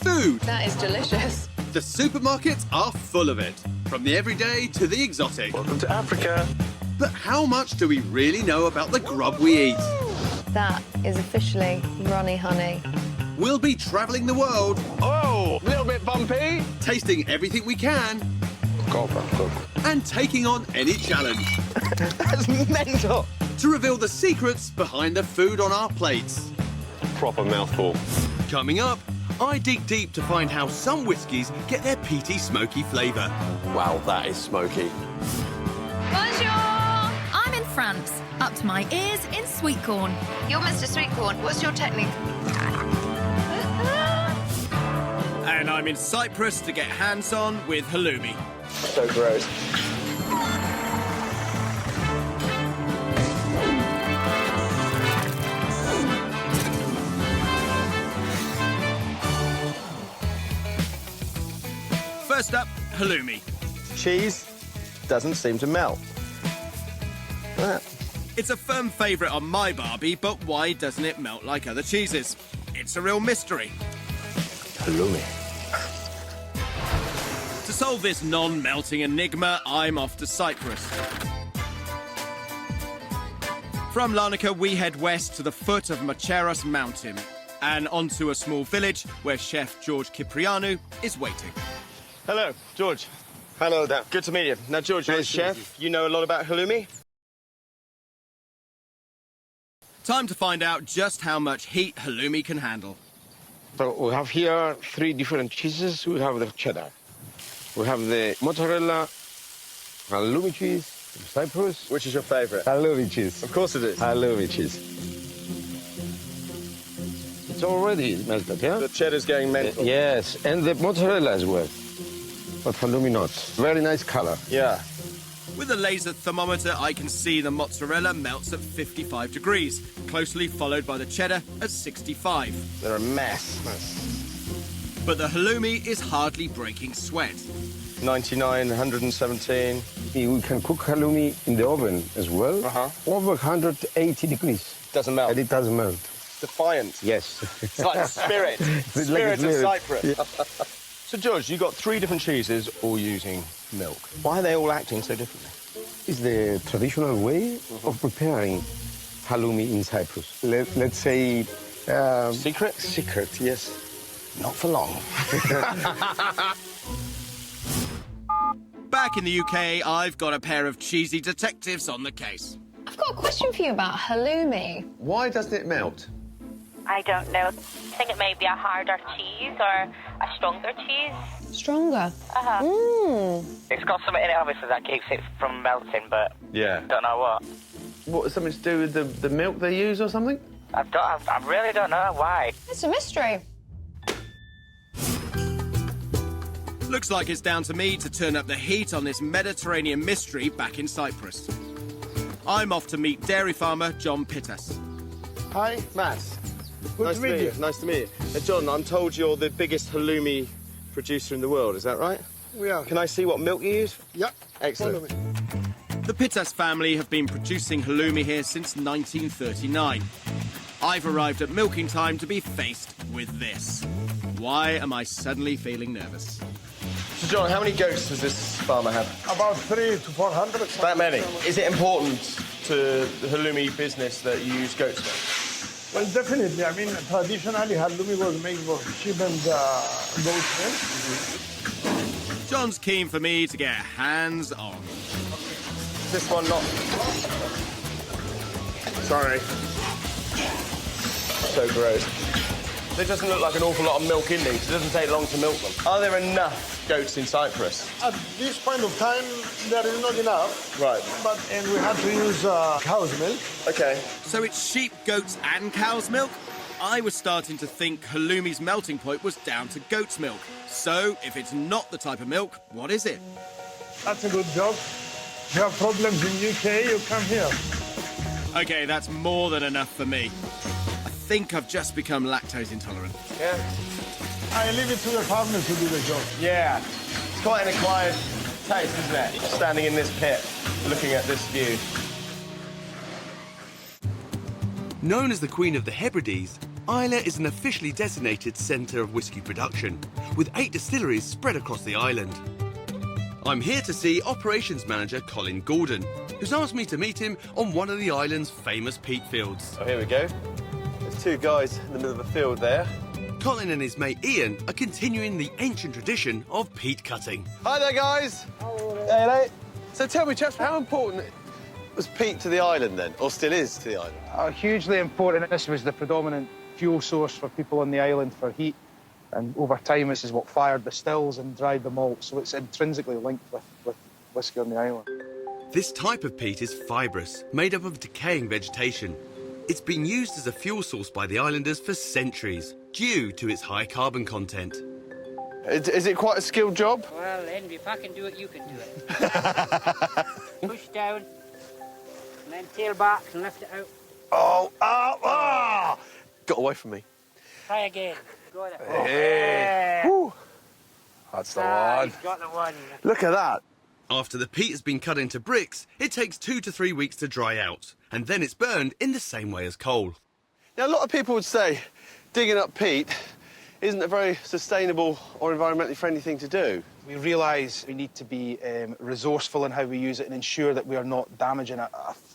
food. That is delicious. The supermarkets are full of it, from the everyday to the exotic. Welcome to Africa. But how much do we really know about the grub we eat? That is officially runny honey. We'll be travelling the world, Oh, a little bit bumpy. tasting everything we can, and taking on any challenge That's mental. to reveal the secrets behind the food on our plates. Proper mouthful. Coming up, I dig deep to find how some whiskies get their peaty, smoky flavour. Wow, that is smoky. Bonjour! I'm in France, up to my ears in sweetcorn. You're Mr. Sweetcorn. What's your technique? And I'm in Cyprus to get hands-on with halloumi. So gross. First up, halloumi. Cheese doesn't seem to melt. It's a firm favourite on my Barbie, but why doesn't it melt like other cheeses? It's a real mystery. Haloumi. To solve this non-melting enigma, I'm off to Cyprus. From Larnaca, we head west to the foot of Macheros Mountain and onto a small village where chef George Kyprianou is waiting. Hello, George. Hello there. Good to meet you. Now, George, you're a chef. You know a lot about halloumi? Time to find out just how much heat halloumi can handle. So we have here 3 different cheeses. We have the cheddar. We have the mozzarella, halloumi cheese from Cyprus. Which is your favourite? Halloumi cheese. Of course it is. Halloumi cheese. It's already melted, yeah? The cheddar's going mental. Yes, and the mozzarella as well. But halloumi not. Very nice color. Yeah. With a laser thermometer, I can see the mozzarella melts at 55 degrees, closely followed by the cheddar at 65. They're a mess. But the halloumi is hardly breaking sweat. 99, 117. We can cook halloumi in the oven as well. Over 180 degrees. Doesn't melt. And it doesn't melt. Defiant. Yes. It's like the spirit. It's Spirit like of a Cyprus. Yeah. So, George, you've got 3 different cheeses all using milk. Why are they all acting so differently? It's the traditional way of preparing halloumi in Cyprus. Let's say... Secret? Secret, yes. Not for long. Back in the UK, I've got a pair of cheesy detectives on the case. I've got a question for you about halloumi. Why doesn't it melt? I don't know. I think it may be a harder cheese or a stronger cheese. Stronger. It's got something in it, obviously, that keeps it from melting, but Yeah. don't know what. What, something to do with the milk they use or something? I really don't know why. It's a mystery. Looks like it's down to me to turn up the heat on this Mediterranean mystery back in Cyprus. I'm off to meet dairy farmer John Pittas. Hi, Matt. Nice to meet you. Nice to meet you. John, I'm told you're the biggest halloumi producer in the world. Is that right? We are. Can I see what milk you use? Yeah. Excellent. Follow me. The Pittas family have been producing halloumi here since 1939. I've arrived at milking time to be faced with this. Why am I suddenly feeling nervous? So, John, how many goats does this farmer have? About 300 to 400. That many. Is it important to the halloumi business that you use goat's milk? Well, definitely. I mean, traditionally, halloumi was made of sheep and goat milk. John's keen for me to get hands-on. This one not... Sorry. So gross. There doesn't look like an awful lot of milk in these. It doesn't take long to milk them. Are there enough goats in Cyprus? At this point of time, there is not enough. Right. And we had to use cow's milk. OK. So it's sheep, goats and cow's milk? I was starting to think halloumi's melting point was down to goat's milk. So if it's not the type of milk, what is it? That's a good job. If you have problems in UK, you come here. OK, that's more than enough for me. I think I've just become lactose intolerant. Yeah. I leave it to the farmers to do the job. Yeah. It's quite an acquired taste, isn't it? Standing in this pit, looking at this view. Known as the Queen of the Hebrides, Islay is an officially designated centre of whisky production, with 8 distilleries spread across the island. I'm here to see Operations Manager Colin Gordon, who's asked me to meet him on one of the island's famous peat fields. Oh, here we go. There's 2 guys in the middle of a field there. Colin and his mate Ian are continuing the ancient tradition of peat cutting. Hi there, guys. Hello. So tell me, chaps, how important was peat to the island then, or still is to the island? Hugely important. This was the predominant fuel source for people on the island for heat. And over time, this is what fired the stills and dried the malt, so it's intrinsically linked with whisky on the island. This type of peat is fibrous, made up of decaying vegetation. It's been used as a fuel source by the islanders for centuries, due to its high carbon content. Is it quite a skilled job? Well, Henry, if I can do it, you can do it. Push down, and then tail back and lift it out. Oh! Got away from me. Try again. Got it. Hey. Woo. That's the one. Got the one. Look at that. After the peat has been cut into bricks, it takes 2 to 3 weeks to dry out, and then it's burned in the same way as coal. Now, a lot of people would say digging up peat isn't a very sustainable or environmentally friendly thing to do. We realise we need to be resourceful in how we use it and ensure that we are not damaging a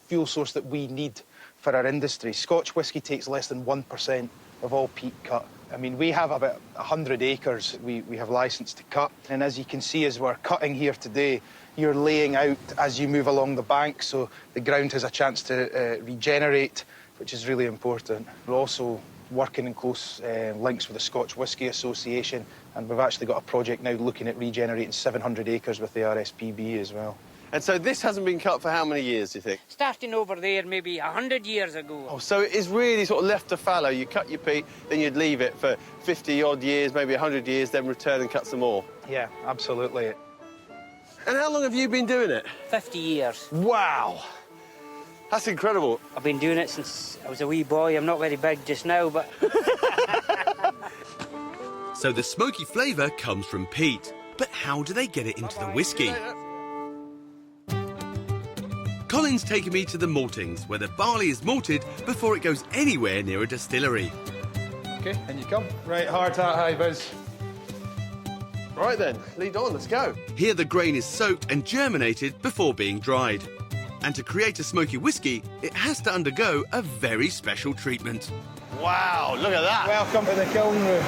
fuel source that we need for our industry. Scotch whisky takes less than 1% of all peat cut. I mean, we have about 100 acres we have licence to cut. And as you can see, as we're cutting here today, you're laying out as you move along the bank, so the ground has a chance to regenerate, which is really important. We're also working in close links with the Scotch Whisky Association, and we've actually got a project now looking at regenerating 700 acres with the RSPB as well. And so this hasn't been cut for how many years, do you think? Starting over there maybe 100 years ago. Oh, so it is really sort of left to fallow. You cut your peat, then you'd leave it for 50-odd years, maybe 100 years, then return and cut some more. Yeah, absolutely. And how long have you been doing it? 50 years. Wow. That's incredible. I've been doing it since I was a wee boy. I'm not very big just now, but... So the smoky flavour comes from peat. But how do they get it into the whisky? Colin's taken me to the maltings, where the barley is malted before it goes anywhere near a distillery. OK, and you come. Right, hard hat, high vis. Right then, lead on, let's go. Here the grain is soaked and germinated before being dried. And to create a smoky whisky, it has to undergo a very special treatment. Wow, look at that. Welcome to the kiln room.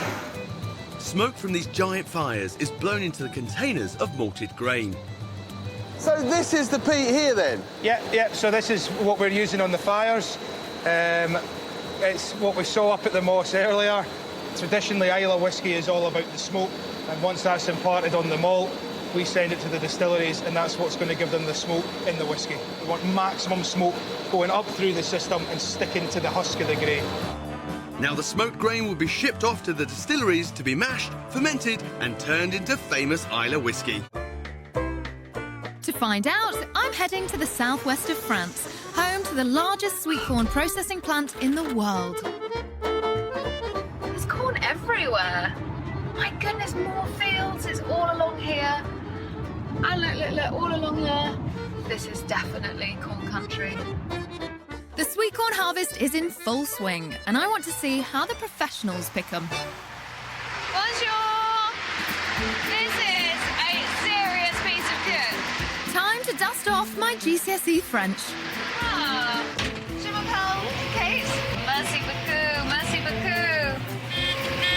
Smoke from these giant fires is blown into the containers of malted grain. So this is the peat here, then? Yeah, so this is what we're using on the fires. It's what we saw up at the Moss earlier. Traditionally, Islay whisky is all about the smoke, and once that's imparted on the malt, we send it to the distilleries, and that's what's going to give them the smoke in the whisky. We want maximum smoke going up through the system and sticking to the husk of the grain. Now the smoked grain will be shipped off to the distilleries to be mashed, fermented, and turned into famous Islay whisky. To find out, I'm heading to the southwest of France, home to the largest sweetcorn processing plant in the world. There's corn everywhere. My goodness, more fields. It's all along here. And look, all along here. This is definitely corn country. The sweetcorn harvest is in full swing, and I want to see how the professionals pick them. Bonjour! This is a serious piece of kit. Time to dust off my GCSE French. Ah, je m'appelle Kate. Merci beaucoup, merci beaucoup.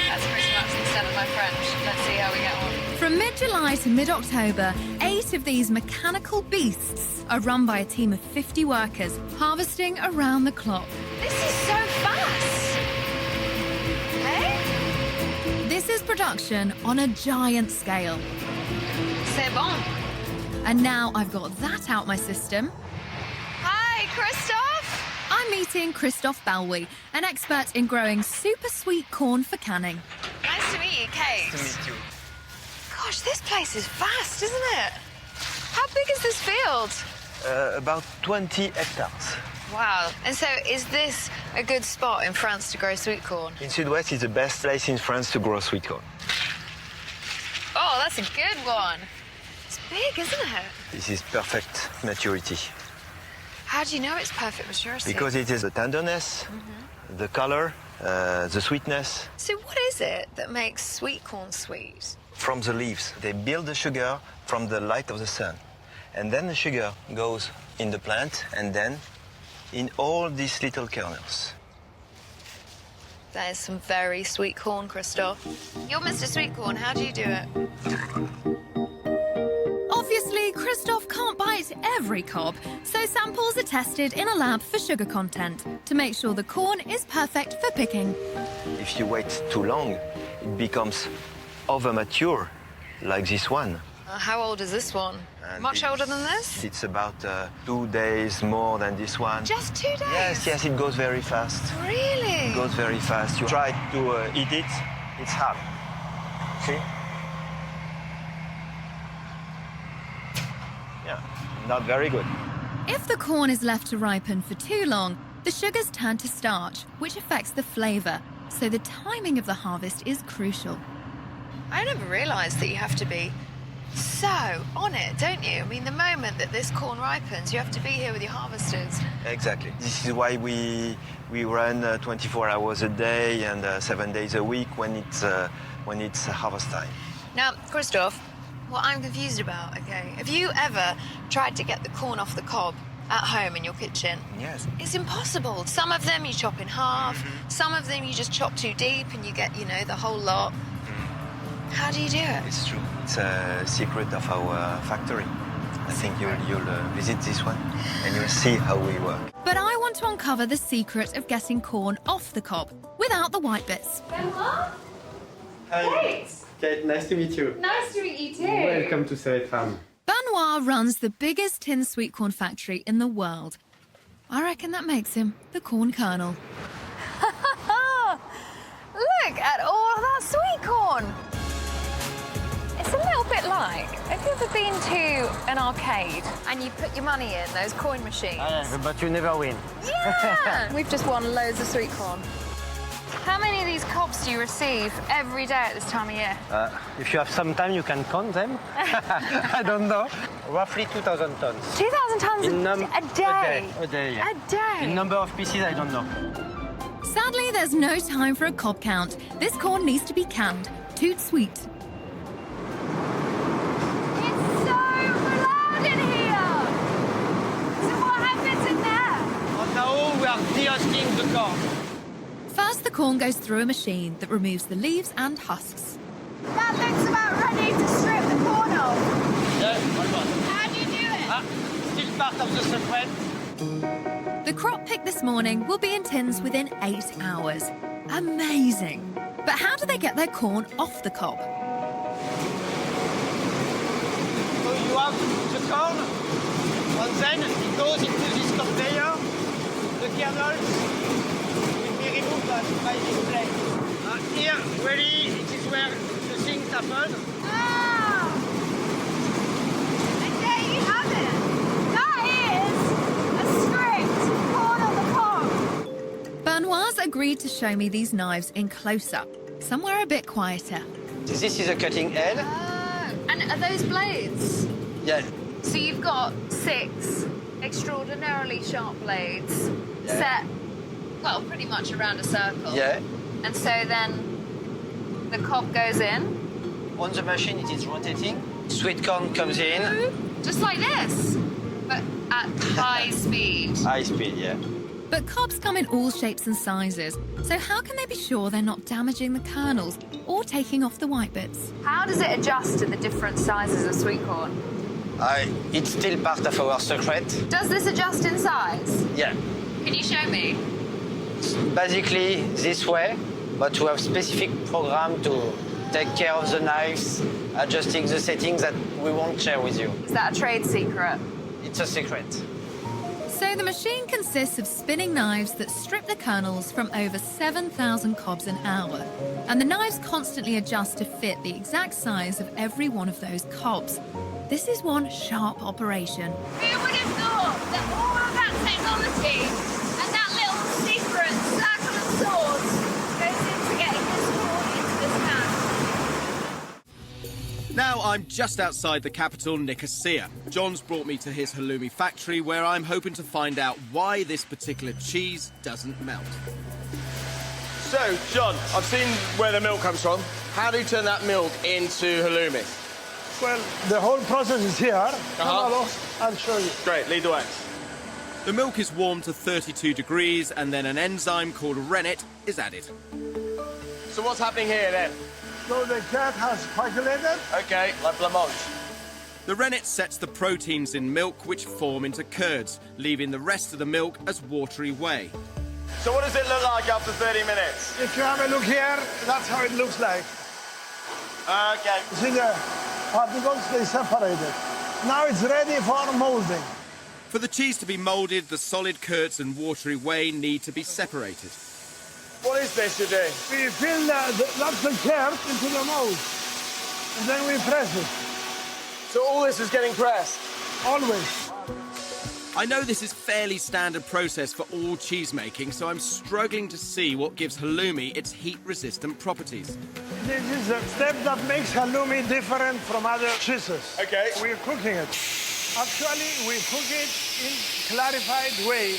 That's pretty much instead of my French. Let's see how we get on. From mid-July to mid-October, 8 of these mechanical beasts are run by a team of 50 workers, harvesting around the clock. This is so fast. Hey? This is production on a giant scale. C'est bon. And now I've got that out my system. Hi, Christophe. I'm meeting Christophe Balwy, an expert in growing super sweet corn for canning. Nice to meet you, Kate. Nice to meet you. Gosh, this place is vast, isn't it? How big is this field? About 20 hectares. Wow. And so is this a good spot in France to grow sweet corn? In Sud-West, it's the best place in France to grow sweet corn. Oh, that's a good one. It's big, isn't it? This is perfect maturity. How do you know it's perfect maturity? Because it is the tenderness, the color, the sweetness. So what is it that makes sweet corn sweet? From the leaves. They build the sugar from the light of the sun. And then the sugar goes in the plant and then in all these little kernels. That is some very sweet corn, Christoph. You're Mr. Sweetcorn, how do you do it? Obviously, Christoph can't bite every cob, so samples are tested in a lab for sugar content to make sure the corn is perfect for picking. If you wait too long, it becomes over mature, like this one. How old is this one? And Much older than this? It's about 2 days more than this one. Just 2 days? Yes, it goes very fast. Really? It goes very fast. You try to eat it, it's hard. See? Yeah, not very good. If the corn is left to ripen for too long, the sugars turn to starch, which affects the flavour, so the timing of the harvest is crucial. I never realised that you have to be so on it, don't you? I mean, the moment that this corn ripens, you have to be here with your harvesters. Exactly. This is why we run 24 hours a day and 7 days a week when it's harvest time. Now, Christoph, what I'm confused about, okay, have you ever tried to get the corn off the cob at home in your kitchen? Yes. It's impossible. Some of them you chop in half, some of them you just chop too deep and you get, you know, the whole lot. How do you do it? It's true. It's a secret of our factory. I think you'll visit this one and you'll see how we work. But I want to uncover the secret of getting corn off the cob without the white bits. Benoit? Hi. Kate, nice to meet you. Nice to meet you too. Welcome to Said Farm. Benoit runs the biggest tin sweet corn factory in the world. I reckon that makes him the corn colonel. Look at all of that sweet corn. It's a little bit like, have you ever been to an arcade and you put your money in those coin machines? But you never win. Yeah! We've just won loads of sweet corn. How many of these cobs do you receive every day at this time of year? If you have some time, you can count them. I don't know. Roughly 2,000 tons. 2,000 tons a day? A day, yeah. A day? In number of pieces, I don't know. Sadly, there's no time for a cob count. This corn needs to be canned. Too sweet. Now we are de-husking the corn. First, the corn goes through a machine that removes the leaves and husks. That looks about ready to strip the corn off. Yeah, almost. How do you do it? Still part of the secret. The crop picked this morning will be in tins within 8 hours. Amazing. But how do they get their corn off the cob? So you have the corn, and then it goes into this conveyor. The kernels will be removed by this plate. Here, really, it is where the things happen. Ah! And there you have it. That is a script corn on the cob. Benoit's agreed to show me these knives in close-up, somewhere a bit quieter. This is a cutting edge. Oh, and are those blades? Yeah. So you've got 6 extraordinarily sharp blades set, well, pretty much around a circle. Yeah. And so then the cob goes in. On the machine, it is rotating. Sweet corn comes in. Just like this, but at high speed. High speed, yeah. But cobs come in all shapes and sizes, so how can they be sure they're not damaging the kernels or taking off the white bits? How does it adjust to the different sizes of sweet corn? It's still part of our secret. Does this adjust in size? Yeah. Can you show me? Basically this way, but we have specific program to take care of the knives, adjusting the settings that we won't share with you. Is that a trade secret? It's a secret. So the machine consists of spinning knives that strip the kernels from over 7,000 cobs an hour. And the knives constantly adjust to fit the exact size of every one of those cobs. This is one sharp operation. Who would have thought that all of that technology and that little secret circle of swords goes into getting this corn into this can? Now I'm just outside the capital, Nicosia. John's brought me to his halloumi factory where I'm hoping to find out why this particular cheese doesn't melt. So, John, I've seen where the milk comes from. How do you turn that milk into halloumi? Well, the whole process is here. I'll show you. Great, lead the way. The milk is warmed to 32 degrees and then an enzyme called rennet is added. So what's happening here then? So the curd has coagulated. Okay, like blancmange. The rennet sets the proteins in milk which form into curds, leaving the rest of the milk as watery whey. So what does it look like after 30 minutes? If you have a look here, that's how it looks like. Okay. See the particles, they separated. Now it's ready for molding. For the cheese to be moulded, the solid curds and watery whey need to be separated. What is this you do? We fill that's the curd into the mold. And then we press it. So all this is getting pressed? Always. I know this is fairly standard process for all cheese making, so I'm struggling to see what gives halloumi its heat-resistant properties. This is a step that makes halloumi different from other cheeses. Okay. We're cooking it. Actually, we cook it in clarified way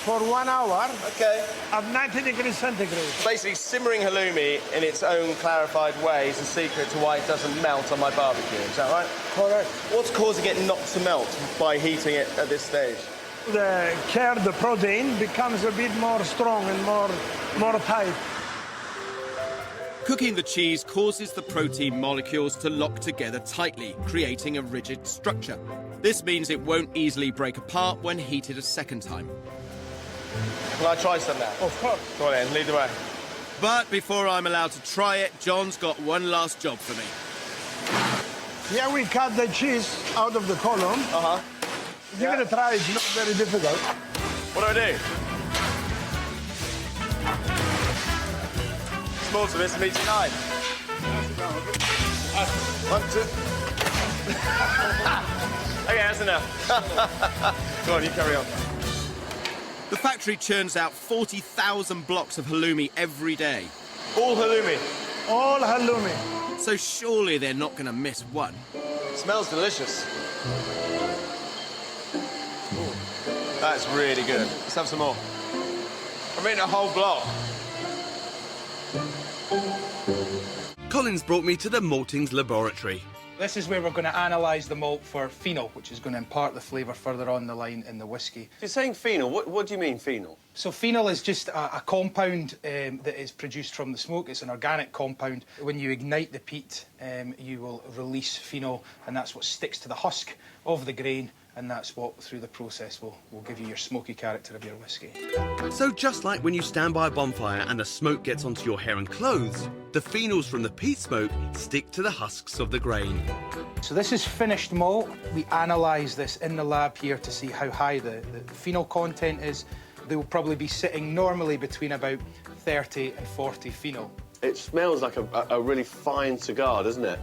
for 1 hour. Okay. At 90 degrees centigrade. Basically, simmering halloumi in its own clarified way is the secret to why it doesn't melt on my barbecue. Is that right? Correct. What's causing it not to melt by heating it at this stage? The curd, the protein, becomes a bit more strong and more tight. Cooking the cheese causes the protein molecules to lock together tightly, creating a rigid structure. This means it won't easily break apart when heated a second time. Can I try some now? Of course. Go on then, lead the way. But before I'm allowed to try it, John's got one last job for me. Here we cut the cheese out of the column. Give it a try, it's not very difficult. What do I do? Small to this, medium 9. 1, 2. Okay, that's enough. Go on, you carry on. The factory churns out 40,000 blocks of halloumi every day. All halloumi? All halloumi. So surely they're not going to miss one. Smells delicious. Ooh, that's really good. Let's have some more. I'm eating a whole block. Colin's brought me to the maltings laboratory. This is where we're going to analyse the malt for phenol, which is going to impart the flavour further on the line in the whisky. You're saying phenol. What do you mean, phenol? So phenol is just a compound that is produced from the smoke. It's an organic compound. When you ignite the peat, you will release phenol, and that's what sticks to the husk of the grain, and that's what, through the process, will give you your smoky character of your whisky. So just like when you stand by a bonfire and the smoke gets onto your hair and clothes, the phenols from the peat smoke stick to the husks of the grain. So this is finished malt. We analyse this in the lab here to see how high the phenol content is. They will probably be sitting normally between about 30 and 40 phenol. It smells like a really fine cigar, doesn't it?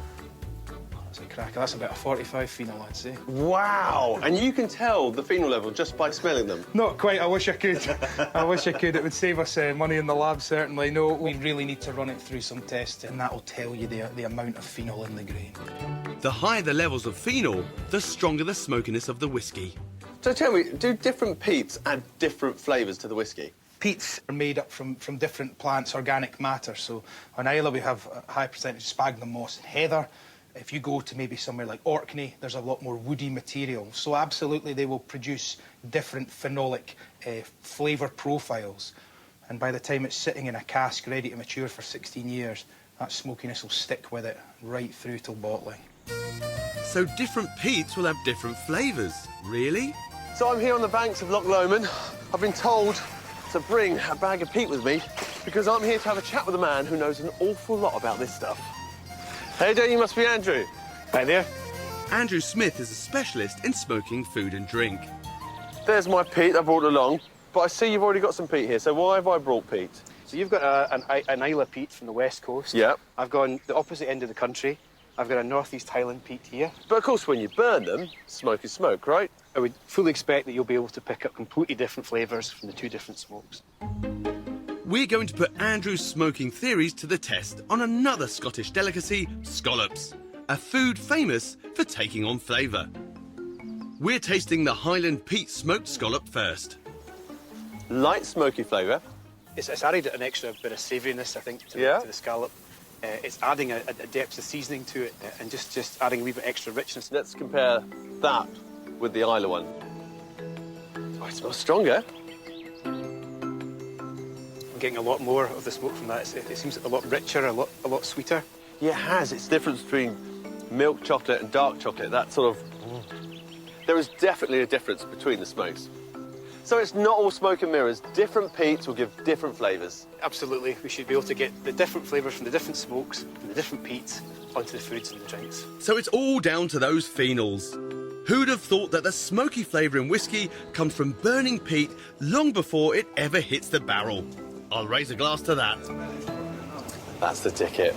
That's a cracker. That's about a 45 phenol, I'd say. Wow! And you can tell the phenol level just by smelling them? Not quite. I wish I could. I wish I could. It would save us money in the lab, certainly. No, we really need to run it through some tests, and that will tell you the amount of phenol in the grain. The higher the levels of phenol, the stronger the smokiness of the whisky. So tell me, do different peats add different flavours to the whisky? Peats are made up from different plants, organic matter. So on Islay we have a high percentage of sphagnum moss and heather. If you go to maybe somewhere like Orkney, there's a lot more woody material. So absolutely they will produce different phenolic flavour profiles. And by the time it's sitting in a cask ready to mature for 16 years, that smokiness will stick with it right through till bottling. So different peats will have different flavours, really? So I'm here on the banks of Loch Lomond. I've been told to bring a bag of peat with me because I'm here to have a chat with a man who knows an awful lot about this stuff. Hey there, you must be Andrew. Hey there. Andrew Smith is a specialist in smoking food and drink. There's my peat I brought along, but I see you've already got some peat here, so why have I brought peat? So you've got an Islay peat from the west coast. Yeah. I've gone the opposite end of the country. I've got a northeast Highland peat here. But of course when you burn them, smoke is smoke, right? I would fully expect that you'll be able to pick up completely different flavours from the two different smokes. We're going to put Andrew's smoking theories to the test on another Scottish delicacy, scallops, a food famous for taking on flavour. We're tasting the Highland peat smoked scallop first. Light smoky flavour, It's added an extra bit of savouriness, I think, to the scallop. It's adding a depth of seasoning to it and just adding a wee bit extra richness. Let's compare that with the Islay one. Oh, it smells stronger. I'm getting a lot more of the smoke from that. It seems a lot richer, a lot sweeter. Yeah, it has. It's the difference between milk chocolate and dark chocolate. That sort of... There is definitely a difference between the smokes. So it's not all smoke and mirrors. Different peats will give different flavours. Absolutely. We should be able to get the different flavours from the different smokes and the different peats onto the foods and the drinks. So it's all down to those phenols. Who'd have thought that the smoky flavour in whisky comes from burning peat long before it ever hits the barrel? I'll raise a glass to that. That's the ticket.